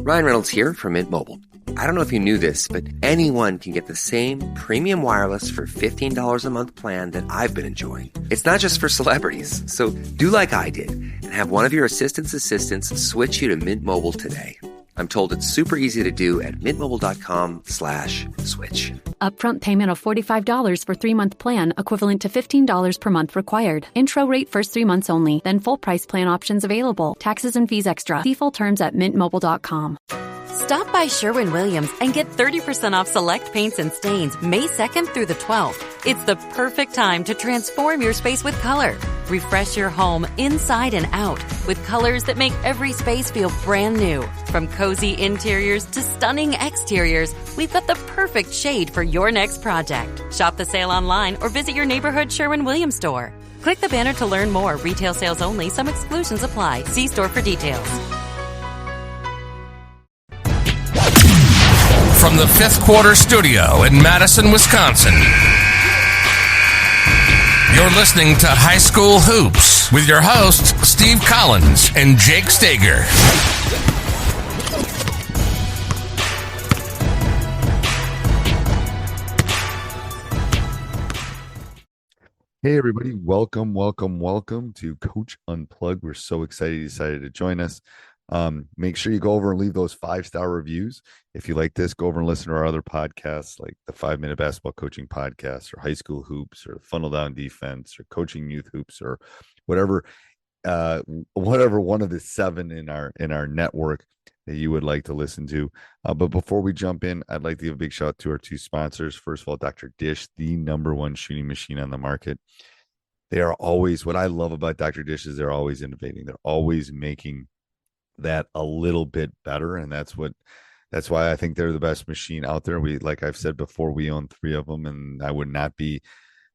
Ryan Reynolds here from Mint Mobile. I don't know if you knew this, but anyone can get the same premium wireless for $15 a month plan that I've been enjoying. It's not just for celebrities. So do like I did and have one of your assistants switch you to Mint Mobile today. I'm told it's super easy to do at mintmobile.com/switch. Upfront payment of $45 for 3-month plan, equivalent to $15 per month required. Intro rate first 3 months only, then full price plan options available. Taxes and fees extra. See full terms at mintmobile.com. Stop by Sherwin-Williams and get 30% off select paints and stains May 2nd through the 12th. It's the perfect time to transform your space with color. Refresh your home inside and out with colors that make every space feel brand new. From cozy interiors to stunning exteriors, we've got the perfect shade for your next project. Shop the sale online or visit your neighborhood Sherwin-Williams store. Click the banner to learn more. Retail sales only. Some exclusions apply. See store for details. From the Fifth Quarter Studio in Madison, Wisconsin, you're listening to High School Hoops with your hosts, Steve Collins and Jake Stager. Hey, everybody. Welcome to Coach Unplugged. We're so excited you decided to join us. Make sure you go over and leave those 5-star reviews. If you like this, go over and listen to our other podcasts like the 5-Minute Basketball Coaching Podcast or High School Hoops or Funnel Down Defense or Coaching Youth Hoops or whatever one of the 7 in our network that you would like to listen to. But before we jump in, I'd like to give a big shout out to our 2 sponsors. First of all, Dr. Dish, the #1 shooting machine on the market. They are always, what I love about Dr. Dish is they're always innovating. They're always making that a little bit better, and that's why I think they're the best machine out there. Like I've said before, we own 3 of them, and I would not be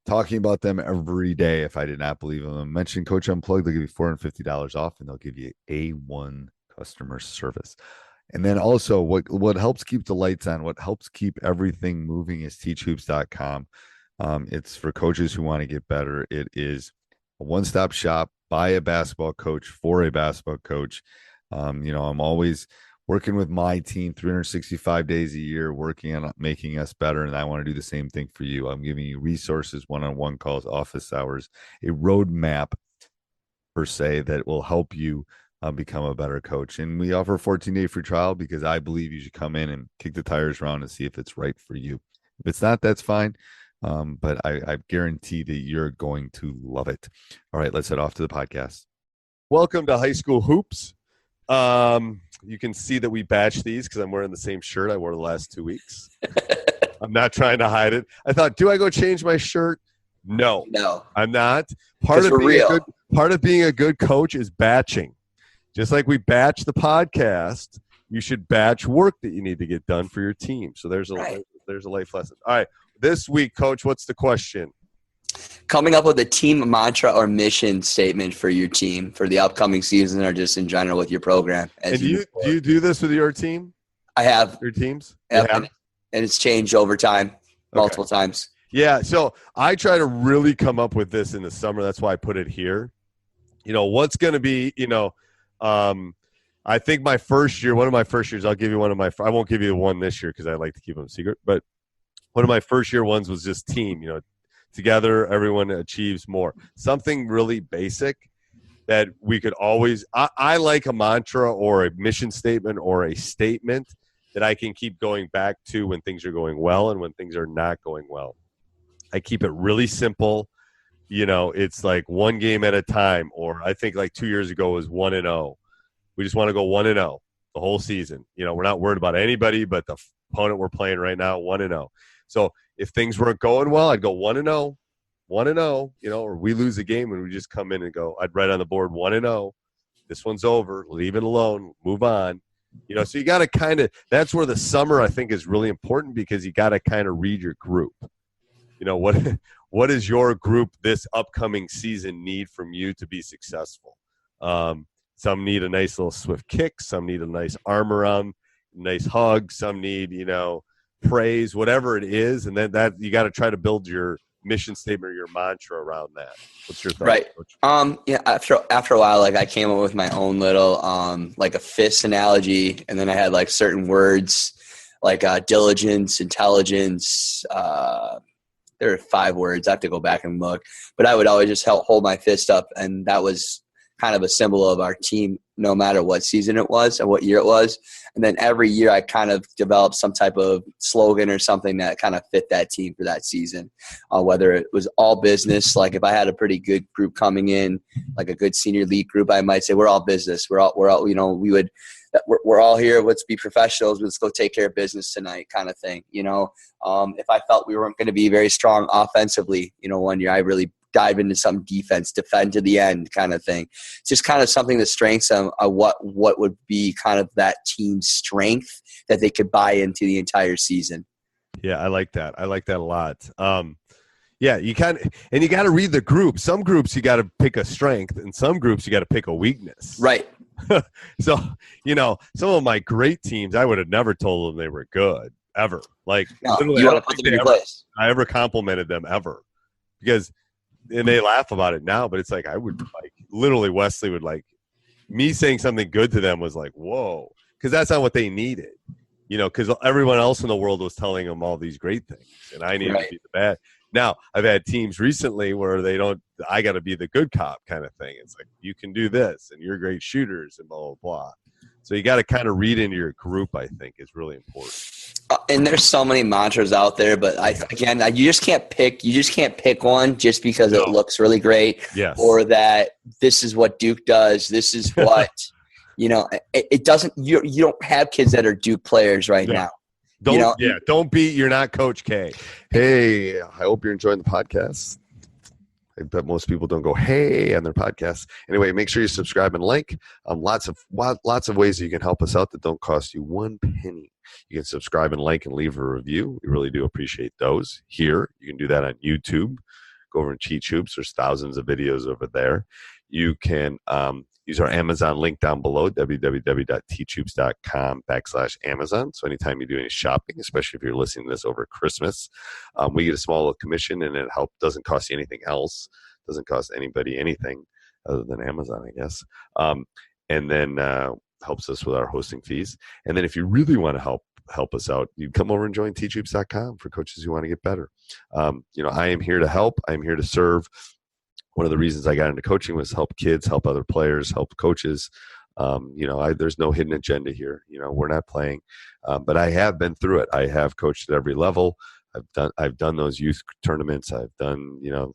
talking about them every day if I did not believe in them. Mention Coach Unplugged, they'll give you $450 off, and they'll give you A1 customer service. And then also what helps keep the lights on, what helps keep everything moving is teachhoops.com. It's for coaches who want to get better. It is a one-stop shop by a basketball coach for a basketball coach. I'm always working with my team 365 days a year, working on making us better. And I want to do the same thing for you. I'm giving you resources, one-on-one calls, office hours, a roadmap per se that will help you become a better coach. And we offer a 14-day free trial because I believe you should come in and kick the tires around and see if it's right for you. If it's not, that's fine. But I guarantee that you're going to love it. All right, let's head off to the podcast. Welcome to High School Hoops. You can see that we batched these because I'm wearing the same shirt I wore the last 2 weeks. I'm not trying to hide it. I thought, do I go change my shirt? No, I'm not. Part of being a good coach is batching. Just like we batch the podcast, you should batch work that you need to get done for your team. So there's a life lesson. All right, this week, Coach, what's the question? Coming up with a team mantra or mission statement for your team for the upcoming season or just in general with your program. And do you do this with your team? I have. Your teams? Yep, and it's changed over time, multiple times. Yeah, so I try to really come up with this in the summer. That's why I put it here. What's going to be, I think one of my first years, I'll give you I won't give you the one this year because I like to keep them secret, but one of my first year ones was just team, together, everyone achieves more. Something really basic that we could always – I like a mantra or a mission statement or a statement that I can keep going back to when things are going well and when things are not going well. I keep it really simple. It's like one game at a time, or I think like 2 years ago was 1-0. We just want to go 1-0 the whole season. We're not worried about anybody but the opponent we're playing right now, 1-0. So if things weren't going well, I'd go 1-0, or we lose a game and we just come in and go, I'd write on the board 1-0. This one's over. Leave it alone. Move on. So you got to that's where the summer I think is really important because you got to kind of read your group. What does your group this upcoming season need from you to be successful? Some need a nice little swift kick. Some need a nice arm around, nice hug. Some need, praise, whatever it is. And then that you got to try to build your mission statement or your mantra around that? What's your thought? Right. Coach? Yeah. After a while, like I came up with my own little like a fist analogy, and then I had like certain words like diligence, intelligence. There are 5 words. I have to go back and look, but I would always just hold my fist up, and that was kind of a symbol of our team, no matter what season it was and what year it was. And then every year I kind of developed some type of slogan or something that kind of fit that team for that season, whether it was all business. Like if I had a pretty good group coming in, like a good senior league group, I might say we're all business. We're all, you know, we're all here. Let's be professionals. Let's go take care of business tonight, kind of thing. You know, if I felt we weren't going to be very strong offensively, you know, one year I really dive into some defense, defend to the end kind of thing. Just kind of something that strengthens them, what would be kind of that team's strength that they could buy into the entire season. Yeah, I like that. I like that a lot. Yeah, you got to read the group. Some groups you got to pick a strength, and some groups you got to pick a weakness. Right. So, you know, some of my great teams, I would have never told them they were good ever. Like, no, literally, you want to put them in your place. I ever complimented them ever, because, and they laugh about it now, but it's like I would like literally Wesley would like me saying something good to them was like, whoa, because that's not what they needed, you know, because everyone else in the world was telling them all these great things, and I needed to be the bad. Now, I've had teams recently where I got to be the good cop kind of thing. It's like, you can do this, and you're great shooters, and blah, blah, blah. So you got to kind of read into your group, I think, is really important. And there's so many mantras out there, but you just can't pick one just because it looks really great, or that this is what Duke does. This is what, you know, it doesn't, you don't have kids that are Duke players right now. Don't beat, you're not Coach K. Hey, I hope you're enjoying the podcast. I bet most people don't go, hey, on their podcasts. Anyway, make sure you subscribe and like. Lots of ways that you can help us out that don't cost you 1 penny. You can subscribe and like and leave a review. We really do appreciate those. Here, you can do that on YouTube. Go over and Teach Hoops. There's thousands of videos over there. You can use our Amazon link down below, www.teachhoops.com/Amazon. So anytime you do any shopping, especially if you're listening to this over Christmas, we get a small commission, and it doesn't cost you anything else. Doesn't cost anybody anything other than Amazon, I guess. And then helps us with our hosting fees. And then if you really want to help us out, you come over and join teachhoops.com for coaches who want to get better. You know, I am here to help. I'm here to serve. One of the reasons I got into coaching was help kids, help other players, help coaches. You know, there's no hidden agenda here. You know, we're not playing, but I have been through it. I have coached at every level. I've done those youth tournaments. I've done, you know,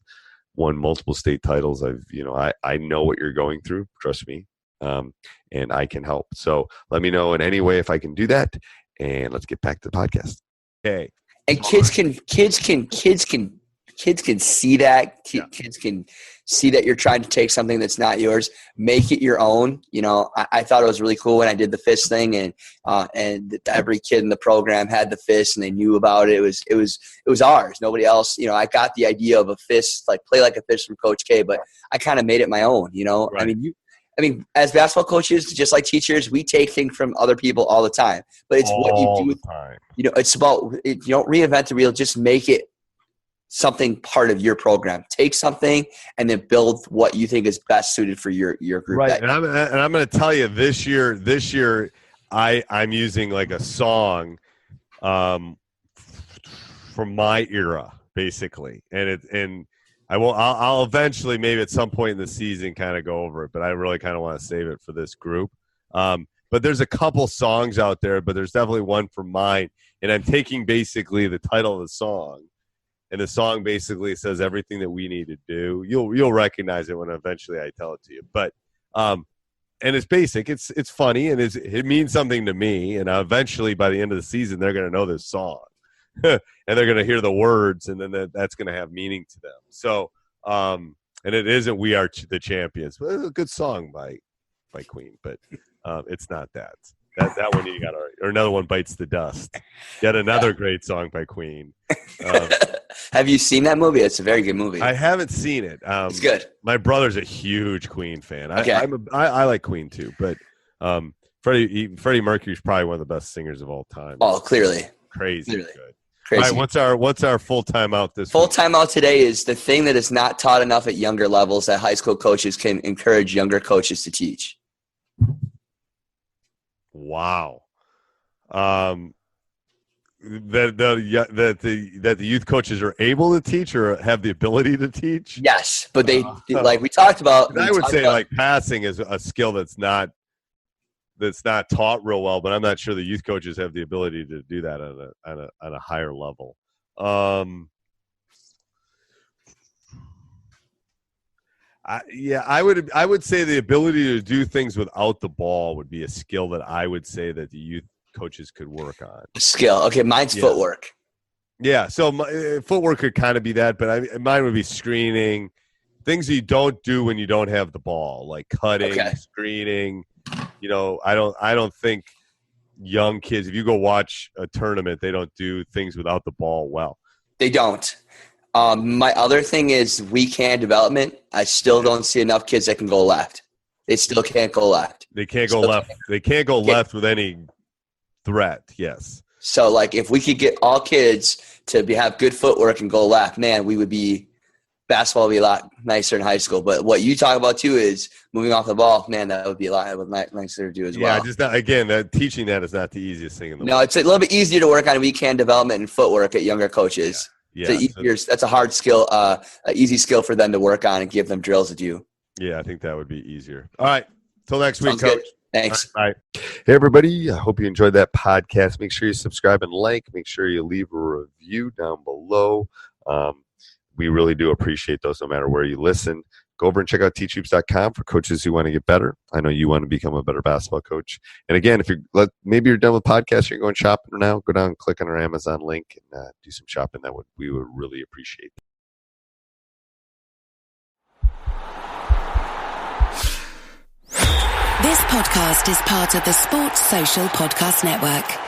won multiple state titles. I know what you're going through. Trust me, and I can help. So let me know in any way if I can do that, and let's get back to the podcast. Okay. And kids can see that. Kids can see that you're trying to take something that's not yours, make it your own. You know, I thought it was really cool when I did the fist thing, and every kid in the program had the fist and they knew about it. It was ours. Nobody else. You know, I got the idea of a fist, like play like a fist from Coach K, but I kind of made it my own. You know, right. I mean, as basketball coaches, just like teachers, we take things from other people all the time. But it's what you do. You know, it's about you don't reinvent the wheel. Just make it something part of your program. Take something and then build what you think is best suited for your group. Right. And I'm going to tell you this year I'm using like a song from my era, basically. And I'll eventually, maybe at some point in the season, kind of go over it, but I really kind of want to save it for this group. But there's a couple songs out there, but there's definitely one for mine. And I'm taking basically the title of the song. And the song basically says everything that we need to do. You'll recognize it when eventually I tell it to you. But and it's basic. It's funny, and it means something to me. And eventually, by the end of the season, they're going to know this song, and they're going to hear the words, and then that's going to have meaning to them. So, and it isn't "We Are the Champions," but it's a good song by Queen, but it's not that. That one you got, or another one, "Bites the Dust." Yet another great song by Queen. Have you seen that movie? It's a very good movie. I haven't seen it. It's good. My brother's a huge Queen fan. Okay. I like Queen too, but Freddie Mercury's probably one of the best singers of all time. Oh, clearly. Crazy clearly. good. Crazy. All right, what's our full timeout this Full week? timeout today is the thing that is not taught enough at younger levels that high school coaches can encourage younger coaches to teach. Wow. That the youth coaches are able to teach or have the ability to teach? Yes, but they like we talked about. I would say like passing is a skill that's not taught real well, but I'm not sure the youth coaches have the ability to do that on a higher level. I would say the ability to do things without the ball would be a skill that I would say that the youth coaches could work on. Skill. Okay, mine's footwork. Yeah, so footwork could kind of be that, but mine would be screening, things you don't do when you don't have the ball, like cutting, screening. You know, I don't think young kids, if you go watch a tournament, they don't do things without the ball well. They don't. My other thing is weak hand development. I still don't see enough kids that can go left. They still can't go left. They can't go left. They can't go left with any threat. Yes. So, like, if we could get all kids to have good footwork and go left, man, basketball would be a lot nicer in high school. But what you talk about too is moving off the ball. Man, that would be a lot nicer to do as well. Yeah, just not, again, teaching that is not the easiest thing in the world. No, it's a little bit easier to work on weak hand development and footwork at younger coaches. Yeah. That's a hard skill, an easy skill for them to work on and give them drills to do. Yeah, I think that would be easier. All right. Till next week, Sounds Coach. good. Thanks. Bye. Hey, everybody. I hope you enjoyed that podcast. Make sure you subscribe and like. Make sure you leave a review down below. We really do appreciate those no matter where you listen. Go over and check out teachhoops.com for coaches who want to get better. I know you want to become a better basketball coach. And again, maybe you're done with podcasts, you're going shopping now, go down and click on our Amazon link and do some shopping. We would really appreciate it. This podcast is part of the Sports Social Podcast Network.